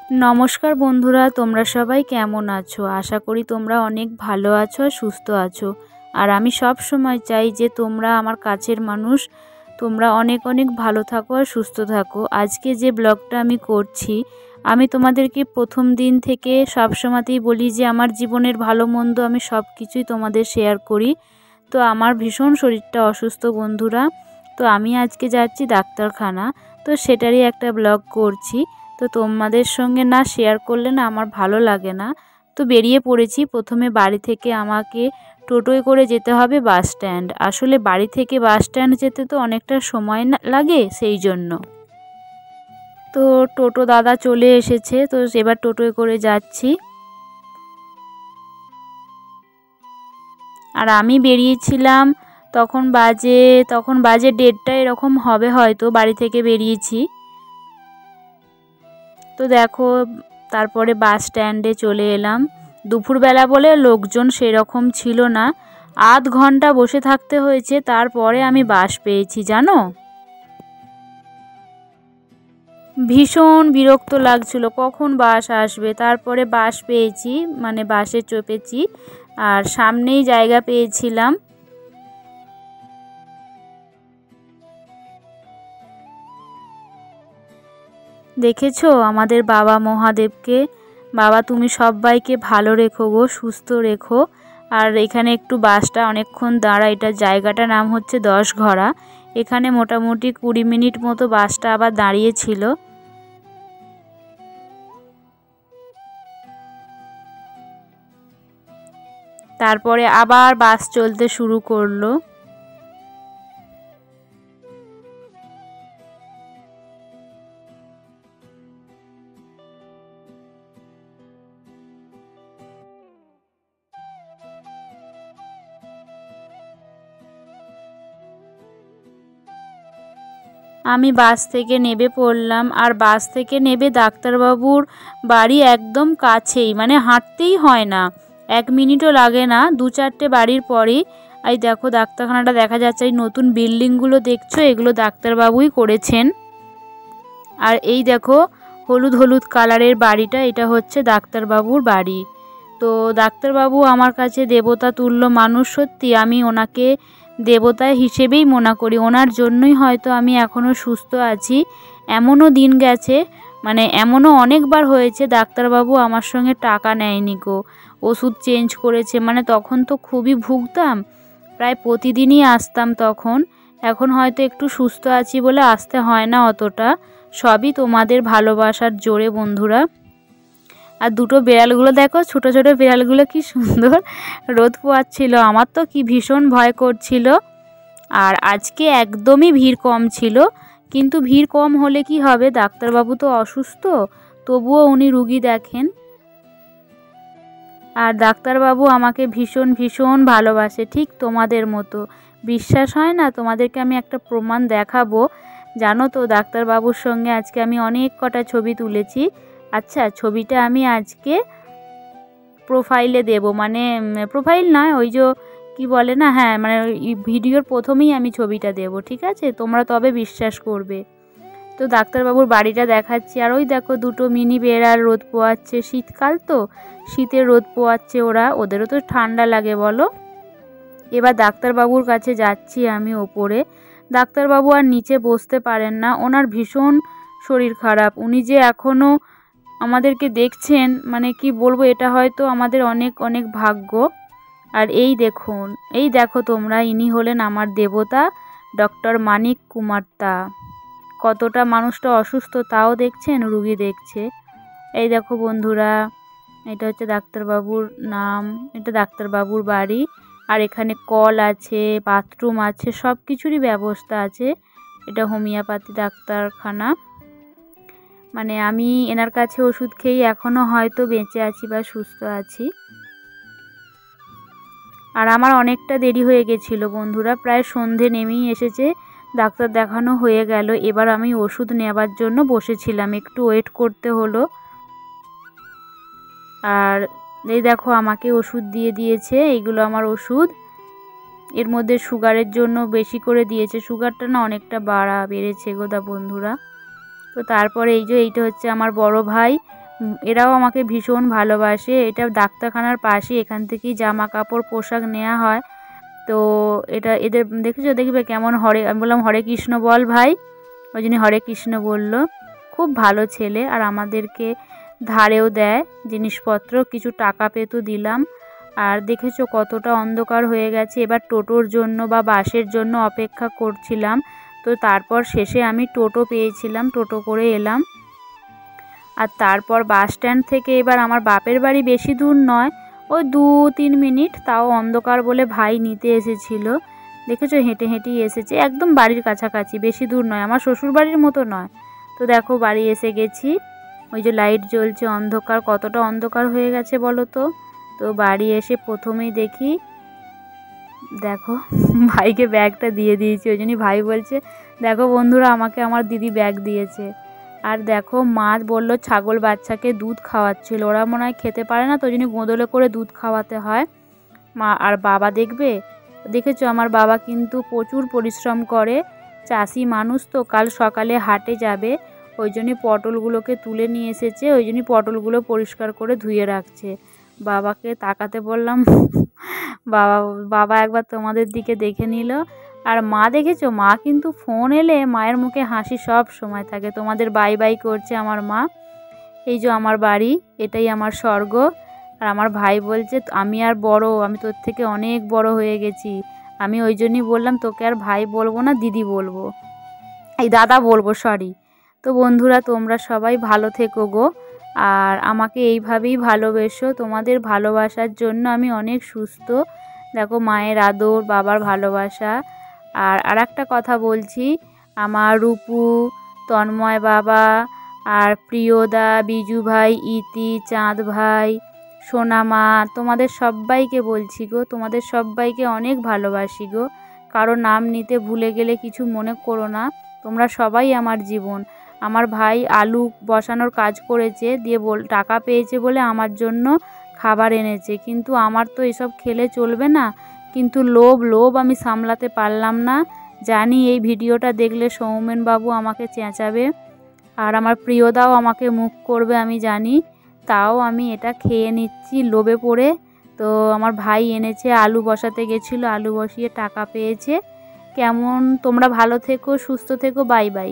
নমস্কার বন্ধুরা, তোমরা সবাই কেমন আছো? আশা করি তোমরা অনেক ভালো আছো আর সুস্থ আছো। আর আমি সব সময় চাই যে তোমরা আমার কাছের মানুষ, তোমরা অনেক অনেক ভালো থাকো আর সুস্থ থাকো। আজকে যে ব্লগটা আমি করছি, আমি তোমাদেরকে প্রথম দিন থেকে সব সময়তেই বলি যে আমার জীবনের ভালো মন্দ আমি সব কিছুই তোমাদের শেয়ার করি। তো আমার ভীষণ শরীরটা অসুস্থ বন্ধুরা, তো আমি আজকে যাচ্ছি ডাক্তারখানা, তো সেটারই একটা ব্লগ করছি। তো তোমাদের সঙ্গে না শেয়ার করলে না আমার ভালো লাগে না। তো বেরিয়ে পড়েছি। প্রথমে বাড়ি থেকে আমাকে টোটোয় করে যেতে হবে বাস স্ট্যান্ড। আসলে বাড়ি থেকে বাস স্ট্যান্ড যেতে তো অনেকটা সময় লাগে, সেই জন্য। তো টোটো দাদা চলে এসেছে, তো এবার টোটোয় করে যাচ্ছি। আর আমি বেরিয়েছিলাম তখন বাজে 1:30 এরকম হবে, হয়তো বাড়ি থেকে বেরিয়েছি। তো দেখো, তারপরে বাস স্ট্যান্ডে চলে এলাম। দুপুরবেলা বলে লোকজন সেরকম ছিল না, আধ ঘন্টা বসে থাকতে হয়েছে, তারপরে আমি বাস পেয়েছি জানো। ভীষণ বিরক্ত লাগছিল কখন বাস আসবে, তারপরে বাস পেয়েছি, মানে বাসে চেপেছি আর সামনেই জায়গা পেয়েছিলাম। দেখেছো আমাদের বাবা মহাদেবকে? বাবা তুমি সবাইকে ভালো রেখো গো, সুস্থ রেখো। আর এখানে একটু বাসটা অনেকক্ষণ দাঁড়ায়, এটা জায়গাটার নাম হচ্ছে 10 ঘড়া। এখানে মোটামুটি 20 মিনিট মতো বাসটা আবার দাঁড়িয়েছিল। তারপরে আবার বাস চলতে শুরু করলো। আমি বাস থেকে নেমে পড়লাম, আর বাস থেকে নেমে ডাক্তারবাবুর বাড়ি একদম কাছেই, মানে হাঁটতেই হয় না, 1 মিনিটও লাগে না, 2-4টে বাড়ির পরেই। এই দেখো ডাক্তারখানাটা দেখা যাচ্ছে, এই নতুন বিল্ডিংগুলো দেখছো, এগুলো ডাক্তারবাবুই করেছেন। আর এই দেখো হলুদ হলুদ কালারের বাড়িটা, এটা হচ্ছে ডাক্তারবাবুর বাড়ি। তো ডাক্তারবাবু আমার কাছে দেবতা তুল্য মানুষ, সত্যি আমি ওনাকে দেবতা হিসেবেই মনে করি। ওনার জন্যই হয়তো আমি এখনও সুস্থ আছি। এমনও দিন গেছে, মানে এমনও অনেকবার হয়েছে ডাক্তারবাবু আমার সঙ্গে টাকা নেয়নি গো, ওষুধ চেঞ্জ করেছে। মানে তখন তো খুবই ভুগতাম, প্রায় প্রতিদিনই আসতাম তখন। এখন হয়তো একটু সুস্থ আছি বলে আসতে হয় না অতটা, সবই তোমাদের ভালোবাসার জোরে বন্ধুরা। আর দুটো বিড়ালগুলো দেখো, ছোট ছোট বিড়ালগুলো কি সুন্দর রোদ পোয়াচ্ছিল, আমার তো কি ভীষণ ভয় করছিল। আর আজকে একদমই ভিড় কম ছিল, কিন্তু ভিড় কম হলে কি হবে, ডাক্তারবাবু তো অসুস্থ, তবুও উনি রুগী দেখেন। আর ডাক্তারবাবু আমাকে ভীষণ ভীষণ ভালোবাসে, ঠিক তোমাদের মতো। বিশ্বাস হয় না? তোমাদেরকে আমি একটা প্রমাণ দেখাবো। জানো তো ডাক্তারবাবুর সঙ্গে আজকে আমি অনেক কটা ছবি তুলেছি। আচ্ছা, ছবিটা আমি আজকে প্রোফাইলে দেব, মানে প্রোফাইল নয়, ওই যে কি বলে না, হ্যাঁ মানে ভিডিওর প্রথমেই আমি ছবিটা দেব, ঠিক আছে? তোমরা তবে বিশ্বাস করবে। তো ডাক্তারবাবুর বাড়িটা দেখাচ্ছি। আর ওই দেখো দুটো মিনি বেড়াল রোদ পোয়াচ্ছে, শীতকাল তো, শীতের রোদ পোয়াচ্ছে ওরা, ওদেরও তো ঠান্ডা লাগে বলো। এবার ডাক্তারবাবুর কাছে যাচ্ছি আমি ওপরে। ডাক্তারবাবু আর নিচে বসতে পারেন না, ওনার ভীষণ শরীর খারাপ। উনি যে এখনও আমাদেরকে দেখছেন, মানে কি বলবো, এটা হয়তো আমাদের অনেক অনেক ভাগ্য। আর এই দেখো তোমরা, ইনি হলেন আমার দেবতা, ডক্টর মানিক কুমার দা। কতটা মানুষটা অসুস্থ, তাও দেখছেন রুগী দেখছে। এই দেখো বন্ধুরা, এটা হচ্ছে ডাক্তারবাবুর নাম, এটা ডাক্তারবাবুর বাড়ি। আর এখানে কল আছে, বাথরুম আছে, সব কিছুরই ব্যবস্থা আছে। এটা হোমিওপ্যাথি ডাক্তারখানা। মানে আমি এনার কাছে ওষুধ খেয়েই এখনও হয়তো বেঁচে আছি বা সুস্থ আছি। আর আমার অনেকটা দেরি হয়ে গেছিলো বন্ধুরা, প্রায় সন্ধে নেমেই এসেছে, ডাক্তার দেখানো হয়ে গেল। এবার আমি ওষুধ নেবার জন্য বসেছিলাম, একটু ওয়েট করতে হলো। আর এই দেখো আমাকে ওষুধ দিয়ে দিয়েছে, এইগুলো আমার ওষুধ। এর মধ্যে সুগারের জন্য বেশি করে দিয়েছে, সুগারটা না অনেকটা বেড়েছে গোদা বন্ধুরা। তো তারপরে এই যে এইটা হচ্ছে আমার বড় ভাই, এরাও আমাকে ভীষণ ভালোবাসে। এটা ডাক্তারখানার পাশে, এখান থেকেই জামা কাপড় পোশাক নেওয়া হয়। তো এটা এদের দেখেছো, দেখবে কেমন আমি বললাম হরে কৃষ্ণ বল ভাই, ওই জন্য হরে কৃষ্ণ বলল। খুব ভালো ছেলে, আর আমাদেরকে ধারেও দেয় জিনিসপত্র, কিছু টাকা পেতো দিলাম। আর দেখেছো কতটা অন্ধকার হয়ে গেছে, এবার টোটোর জন্য বা বাসের জন্য অপেক্ষা করছিলাম। তো তারপর শেষে আমি টোটো পেয়েছিলাম, টোটো করে এলাম। আর তারপর বাস স্ট্যান্ড থেকে এবার আমার বাপের বাড়ি বেশি দূর নয়, ওই 2-3 মিনিট, তাও অন্ধকার বলে ভাই নিতে এসেছিল। দেখেছো হেঁটে হেঁটেই এসেছে, একদম বাড়ির কাছাকাছি, বেশি দূর নয়, আমার শ্বশুর বাড়ির মতো নয়। তো দেখো বাড়ি এসে গেছি, ওই যে লাইট জ্বলছে, অন্ধকার, কতটা অন্ধকার হয়ে গেছে বলো তো। তো বাড়ি এসে প্রথমেই দেখি, দেখো ভাইকে ব্যাগটা দিয়ে দিয়েছি, ওই জন্যই ভাই বলছে দেখো বন্ধুরা আমাকে আমার দিদি ব্যাগ দিয়েছে। আর দেখো মা বললো ছাগল বাচ্চাকে দুধ খাওয়াচ্ছিল, ওরা মনে হয় খেতে পারে না, তো ওই জন্য গোদলে করে দুধ খাওয়াতে হয়। মা আর বাবা দেখবে, দেখেছো আমার বাবা কিন্তু প্রচুর পরিশ্রম করে, চাষি মানুষ তো, কাল সকালে হাটে যাবে, ওই জন্যই পটলগুলোকে তুলে নিয়ে এসেছে, ওই জন্যই পটলগুলো পরিষ্কার করে ধুয়ে রাখছে। বাবাকে তাকাতে বললাম বাবা বাবা একবার তোমাদের দিকে দেখে নিল। আর মা দেখেছো, মা কিন্তু ফোন এলে মায়ের মুখে হাসি সব সময় থাকে, তোমাদের বাই বাই করছে আমার মা। এই যে আমার বাড়ি, এটাই আমার স্বর্গ। আর আমার ভাই বলছে আমি আর বড়, আমি তোর থেকে অনেক বড় হয়ে গেছি। আমি ওই জন্যই বললাম তোকে আর ভাই বলবো না, দিদি বলবো, এই দাদা বলবো, সরি। তো বন্ধুরা তোমরা সবাই ভালো থেকো গো, আর আমাকে এইভাবেই ভালোবেসো, তোমাদের ভালোবাসার জন্য আমি অনেক সুস্থ। দেখো মায়ের আদর, বাবার ভালোবাসা। আর আরেকটা কথা বলছি, আমার রূপু, তন্ময় বাবা, আর প্রিয়দা, বিজু ভাই, ইতি, চাঁদ ভাই, সোনামা, তোমাদের সবাইকে বলছি গো, তোমাদের সবাইকে অনেক ভালোবাসি গো। কারো নাম নিতে ভুলে গেলে কিছু মনে করো না, তোমরা সবাই আমার জীবন। আমার ভাই আলু বসানোর কাজ করেছে, দিয়ে টাকা পেয়েছে বলে আমার জন্য খাবার এনেছে, কিন্তু আমার তো এসব খেলে চলবে না, কিন্তু লোভ আমি সামলাতে পারলাম না। জানি এই ভিডিওটা দেখলে সৌমেন বাবু আমাকে চেঁচাবে, আর আমার প্রিয়দাও আমাকে মুখ করবে আমি জানি, তাও আমি এটা খেয়ে নিচ্ছি লোভে পড়ে। তো আমার ভাই এনেছে, আলু বসাতে গেছিলো, আলু বসিয়ে টাকা পেয়েছে। কেমন, তোমরা ভালো থেকো, সুস্থ থেকো, বাই বাই।